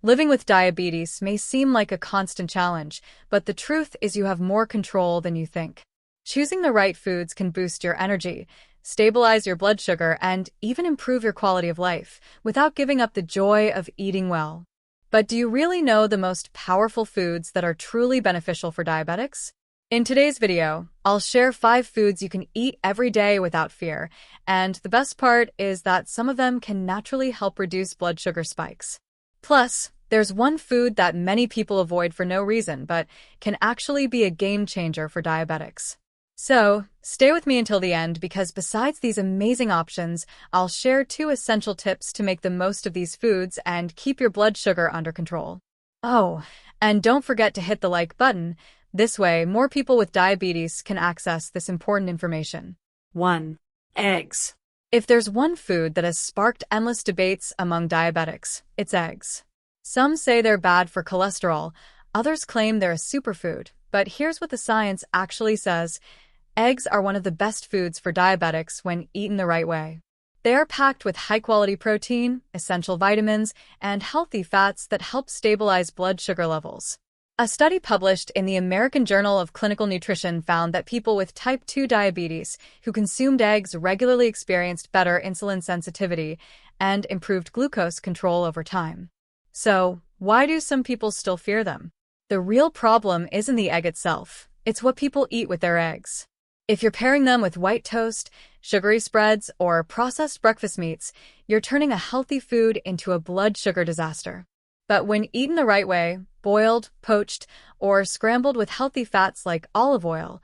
Living with diabetes may seem like a constant challenge, but the truth is you have more control than you think. Choosing the right foods can boost your energy, stabilize your blood sugar, and even improve your quality of life without giving up the joy of eating well. But do you really know the most powerful foods that are truly beneficial for diabetics? In today's video, I'll share 5 foods you can eat every day without fear, and the best part is that some of them can naturally help reduce blood sugar spikes. Plus, there's one food that many people avoid for no reason, but can actually be a game changer for diabetics. So, stay with me until the end because besides these amazing options, I'll share 2 essential tips to make the most of these foods and keep your blood sugar under control. Oh, and don't forget to hit the like button. This way, more people with diabetes can access this important information. 1. Eggs. If there's one food that has sparked endless debates among diabetics, it's eggs. Some say they're bad for cholesterol, others claim they're a superfood, but here's what the science actually says. Eggs are one of the best foods for diabetics when eaten the right way. They are packed with high-quality protein, essential vitamins, and healthy fats that help stabilize blood sugar levels. A study published in the American Journal of Clinical Nutrition found that people with type 2 diabetes who consumed eggs regularly experienced better insulin sensitivity and improved glucose control over time. So, why do some people still fear them? The real problem isn't the egg itself, it's what people eat with their eggs. If you're pairing them with white toast, sugary spreads, or processed breakfast meats, you're turning a healthy food into a blood sugar disaster. But when eaten the right way, boiled, poached, or scrambled with healthy fats like olive oil,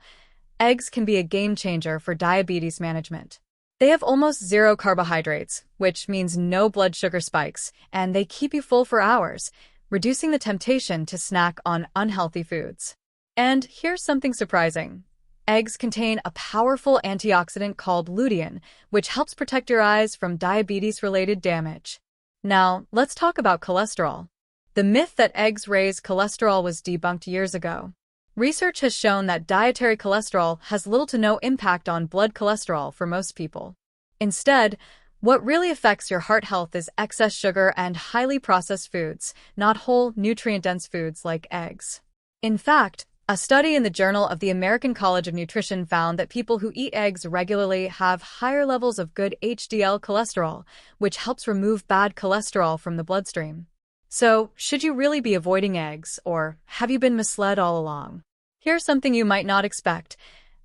eggs can be a game changer for diabetes management. They have almost zero carbohydrates, which means no blood sugar spikes, and they keep you full for hours, reducing the temptation to snack on unhealthy foods. And here's something surprising. Eggs contain a powerful antioxidant called lutein, which helps protect your eyes from diabetes-related damage. Now, let's talk about cholesterol. The myth that eggs raise cholesterol was debunked years ago. Research has shown that dietary cholesterol has little to no impact on blood cholesterol for most people. Instead, what really affects your heart health is excess sugar and highly processed foods, not whole, nutrient-dense foods like eggs. In fact, a study in the Journal of the American College of Nutrition found that people who eat eggs regularly have higher levels of good HDL cholesterol, which helps remove bad cholesterol from the bloodstream. So, should you really be avoiding eggs, or have you been misled all along? Here's something you might not expect.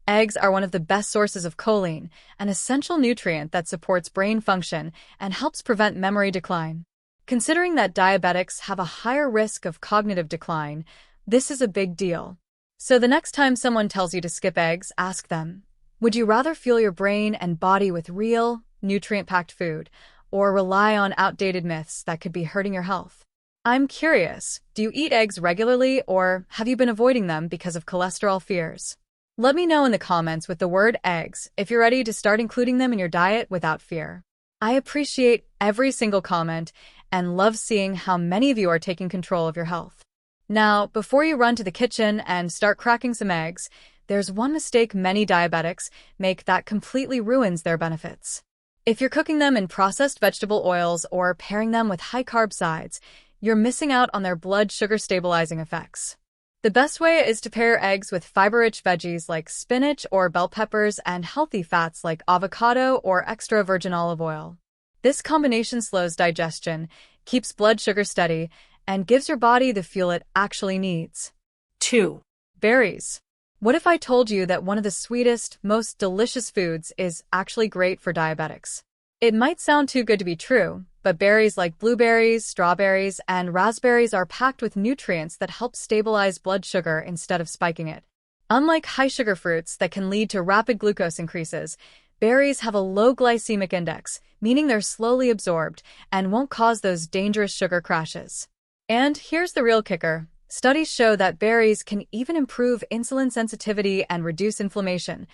Eggs are one of the best sources of choline, an essential nutrient that supports brain function and helps prevent memory decline. Considering that diabetics have a higher risk of cognitive decline, this is a big deal. So the next time someone tells you to skip eggs, ask them, would you rather fuel your brain and body with real, nutrient-packed food, or rely on outdated myths that could be hurting your health? I'm curious, do you eat eggs regularly or have you been avoiding them because of cholesterol fears? Let me know in the comments with the word eggs if you're ready to start including them in your diet without fear. I appreciate every single comment and love seeing how many of you are taking control of your health. Now, before you run to the kitchen and start cracking some eggs, there's one mistake many diabetics make that completely ruins their benefits. If you're cooking them in processed vegetable oils or pairing them with high-carb sides, you're missing out on their blood sugar stabilizing effects. The best way is to pair eggs with fiber-rich veggies like spinach or bell peppers and healthy fats like avocado or extra virgin olive oil. This combination slows digestion, keeps blood sugar steady, and gives your body the fuel it actually needs. 2. Berries. What if I told you that one of the sweetest, most delicious foods is actually great for diabetics? It might sound too good to be true, but berries like blueberries, strawberries, and raspberries are packed with nutrients that help stabilize blood sugar instead of spiking it. Unlike high-sugar fruits that can lead to rapid glucose increases, berries have a low glycemic index, meaning they're slowly absorbed and won't cause those dangerous sugar crashes. And here's the real kicker. Studies show that berries can even improve insulin sensitivity and reduce inflammation,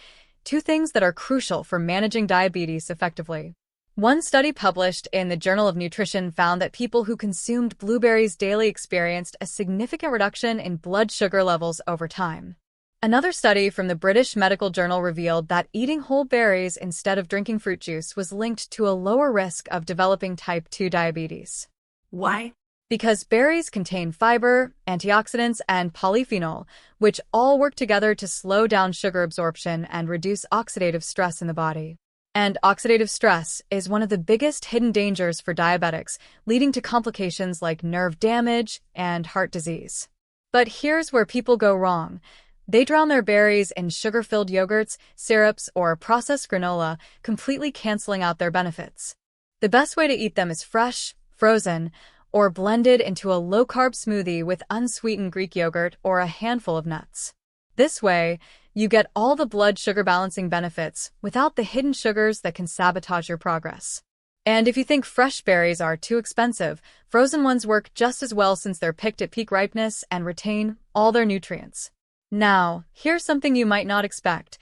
2 things that are crucial for managing diabetes effectively. One study published in the Journal of Nutrition found that people who consumed blueberries daily experienced a significant reduction in blood sugar levels over time. Another study from the British Medical Journal revealed that eating whole berries instead of drinking fruit juice was linked to a lower risk of developing type 2 diabetes. Why? Because berries contain fiber, antioxidants, and polyphenol, which all work together to slow down sugar absorption and reduce oxidative stress in the body. And oxidative stress is one of the biggest hidden dangers for diabetics, leading to complications like nerve damage and heart disease. But here's where people go wrong. They drown their berries in sugar-filled yogurts, syrups, or processed granola, completely canceling out their benefits. The best way to eat them is fresh, frozen, or blended into a low-carb smoothie with unsweetened Greek yogurt or a handful of nuts. This way, you get all the blood sugar balancing benefits without the hidden sugars that can sabotage your progress. And if you think fresh berries are too expensive, frozen ones work just as well since they're picked at peak ripeness and retain all their nutrients. Now, here's something you might not expect.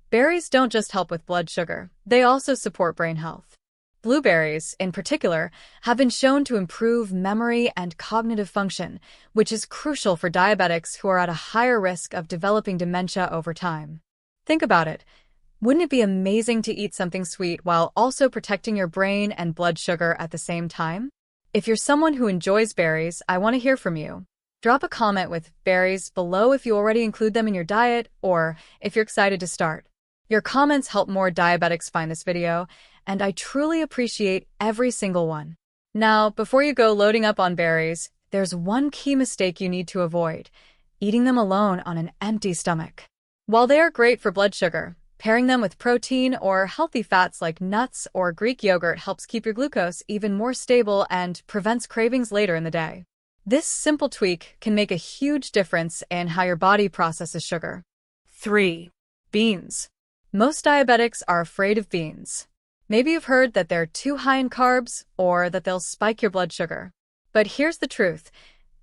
Berries don't just help with blood sugar, they also support brain health. Blueberries, in particular, have been shown to improve memory and cognitive function, which is crucial for diabetics who are at a higher risk of developing dementia over time. Think about it. Wouldn't it be amazing to eat something sweet while also protecting your brain and blood sugar at the same time? If you're someone who enjoys berries, I want to hear from you. Drop a comment with berries below if you already include them in your diet or if you're excited to start. Your comments help more diabetics find this video, and I truly appreciate every single one. Now, before you go loading up on berries, there's one key mistake you need to avoid: eating them alone on an empty stomach. While they are great for blood sugar, pairing them with protein or healthy fats like nuts or Greek yogurt helps keep your glucose even more stable and prevents cravings later in the day. This simple tweak can make a huge difference in how your body processes sugar. 3. Beans. Most diabetics are afraid of beans. Maybe you've heard that they're too high in carbs or that they'll spike your blood sugar. But here's the truth.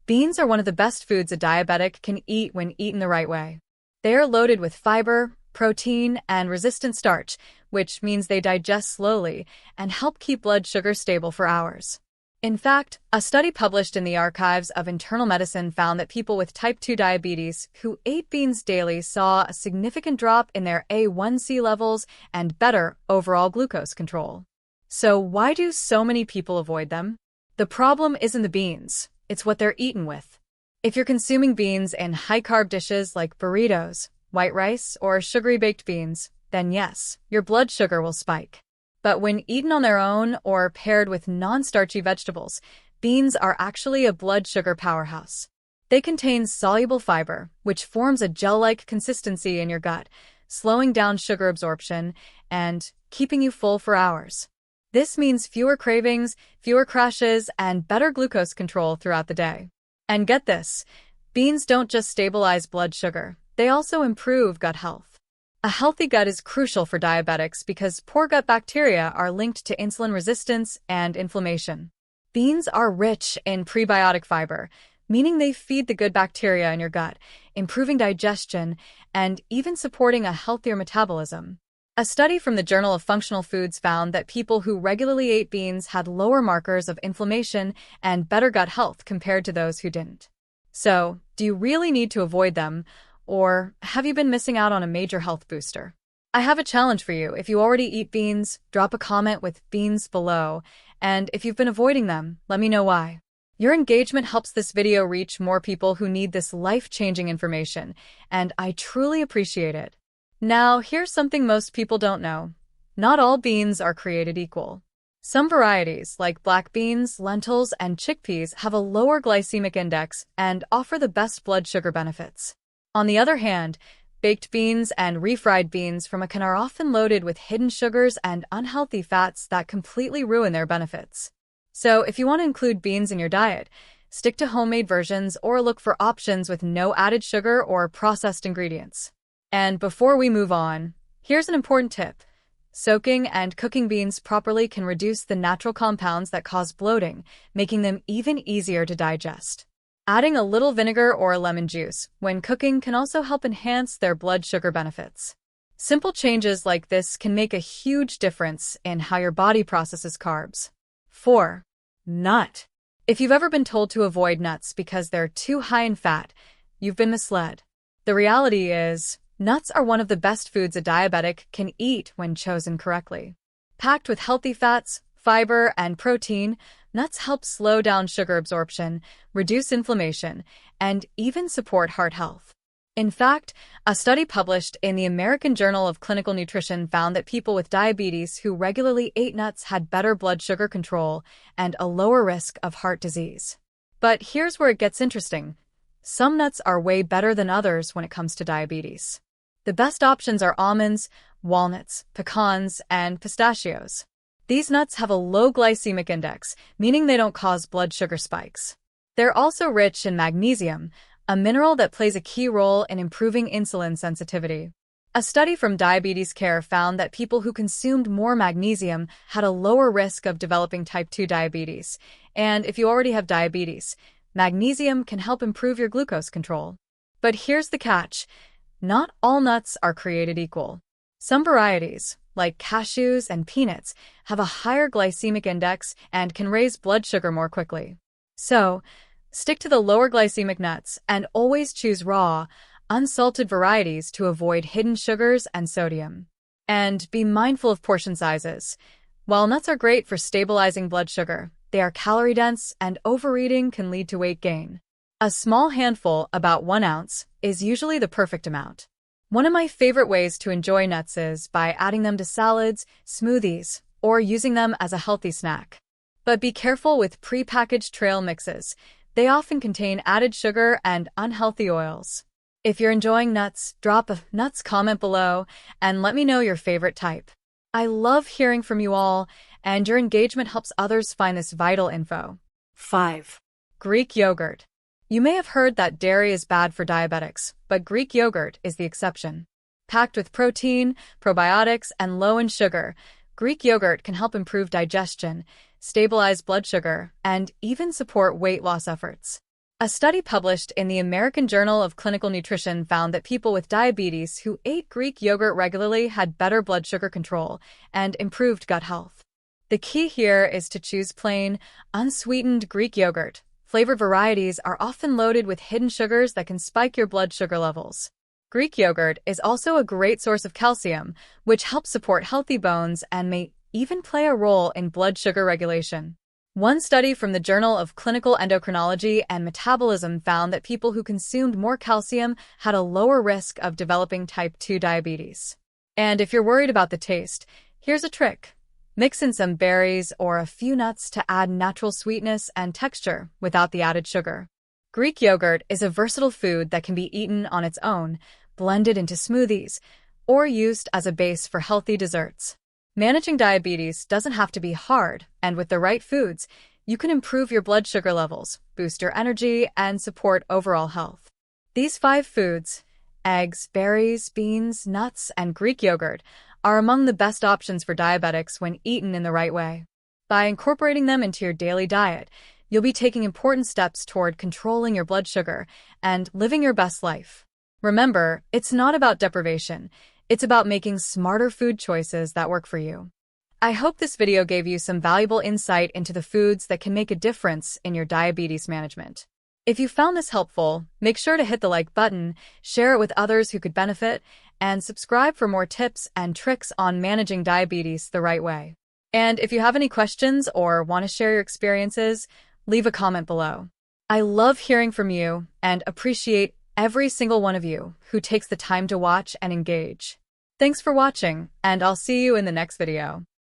Beans are one of the best foods a diabetic can eat when eaten the right way. They are loaded with fiber, protein, and resistant starch, which means they digest slowly and help keep blood sugar stable for hours. In fact, a study published in the Archives of Internal Medicine found that people with type 2 diabetes who ate beans daily saw a significant drop in their A1C levels and better overall glucose control. So why do so many people avoid them? The problem isn't the beans, it's what they're eaten with. If you're consuming beans in high-carb dishes like burritos, white rice, or sugary baked beans, then yes, your blood sugar will spike. But when eaten on their own or paired with non-starchy vegetables, beans are actually a blood sugar powerhouse. They contain soluble fiber, which forms a gel-like consistency in your gut, slowing down sugar absorption and keeping you full for hours. This means fewer cravings, fewer crashes, and better glucose control throughout the day. And get this, beans don't just stabilize blood sugar, they also improve gut health. A healthy gut is crucial for diabetics because poor gut bacteria are linked to insulin resistance and inflammation. Beans are rich in prebiotic fiber, meaning they feed the good bacteria in your gut, improving digestion and even supporting a healthier metabolism. A study from the Journal of Functional Foods found that people who regularly ate beans had lower markers of inflammation and better gut health compared to those who didn't. So, do you really need to avoid them? Or have you been missing out on a major health booster? I have a challenge for you. If you already eat beans, drop a comment with beans below. And if you've been avoiding them, let me know why. Your engagement helps this video reach more people who need this life-changing information, and I truly appreciate it. Now, here's something most people don't know. Not all beans are created equal. Some varieties, like black beans, lentils, and chickpeas, have a lower glycemic index and offer the best blood sugar benefits. On the other hand, baked beans and refried beans from a can are often loaded with hidden sugars and unhealthy fats that completely ruin their benefits. So if you want to include beans in your diet, stick to homemade versions or look for options with no added sugar or processed ingredients. And before we move on, here's an important tip. Soaking and cooking beans properly can reduce the natural compounds that cause bloating, making them even easier to digest. Adding a little vinegar or lemon juice when cooking can also help enhance their blood sugar benefits. Simple changes like this can make a huge difference in how your body processes carbs. 4. Nut. If you've ever been told to avoid nuts because they're too high in fat, you've been misled. The reality is, nuts are one of the best foods a diabetic can eat when chosen correctly. Packed with healthy fats, fiber, and protein, Nuts help slow down sugar absorption, reduce inflammation, and even support heart health. In fact, a study published in the American Journal of Clinical Nutrition found that people with diabetes who regularly ate nuts had better blood sugar control and a lower risk of heart disease. But here's where it gets interesting. Some nuts are way better than others when it comes to diabetes. The best options are almonds, walnuts, pecans, and pistachios. These nuts have a low glycemic index, meaning they don't cause blood sugar spikes. They're also rich in magnesium, a mineral that plays a key role in improving insulin sensitivity. A study from Diabetes Care found that people who consumed more magnesium had a lower risk of developing type 2 diabetes. And if you already have diabetes, magnesium can help improve your glucose control. But here's the catch. Not all nuts are created equal. Some varieties, like cashews and peanuts, have a higher glycemic index and can raise blood sugar more quickly. So, stick to the lower glycemic nuts and always choose raw, unsalted varieties to avoid hidden sugars and sodium. And be mindful of portion sizes. While nuts are great for stabilizing blood sugar, they are calorie-dense and overeating can lead to weight gain. A small handful, about 1 ounce, is usually the perfect amount. One of my favorite ways to enjoy nuts is by adding them to salads, smoothies, or using them as a healthy snack. But be careful with pre-packaged trail mixes. They often contain added sugar and unhealthy oils. If you're enjoying nuts, drop a nuts comment below and let me know your favorite type. I love hearing from you all, and your engagement helps others find this vital info. 5. Greek yogurt. You may have heard that dairy is bad for diabetics, but Greek yogurt is the exception. Packed with protein, probiotics, and low in sugar, Greek yogurt can help improve digestion, stabilize blood sugar, and even support weight loss efforts. A study published in the American Journal of Clinical Nutrition found that people with diabetes who ate Greek yogurt regularly had better blood sugar control and improved gut health. The key here is to choose plain, unsweetened Greek yogurt. Flavored varieties are often loaded with hidden sugars that can spike your blood sugar levels. Greek yogurt is also a great source of calcium, which helps support healthy bones and may even play a role in blood sugar regulation. One study from the Journal of Clinical Endocrinology and Metabolism found that people who consumed more calcium had a lower risk of developing type 2 diabetes. And if you're worried about the taste, here's a trick. Mix in some berries or a few nuts to add natural sweetness and texture without the added sugar. Greek yogurt is a versatile food that can be eaten on its own, blended into smoothies, or used as a base for healthy desserts. Managing diabetes doesn't have to be hard, and with the right foods, you can improve your blood sugar levels, boost your energy, and support overall health. These 5 foods, eggs, berries, beans, nuts, and Greek yogurt, are among the best options for diabetics when eaten in the right way. By incorporating them into your daily diet, you'll be taking important steps toward controlling your blood sugar and living your best life. Remember, it's not about deprivation. It's about making smarter food choices that work for you. I hope this video gave you some valuable insight into the foods that can make a difference in your diabetes management. If you found this helpful, make sure to hit the like button, share it with others who could benefit, and subscribe for more tips and tricks on managing diabetes the right way. And if you have any questions or want to share your experiences, leave a comment below. I love hearing from you and appreciate every single one of you who takes the time to watch and engage. Thanks for watching, and I'll see you in the next video.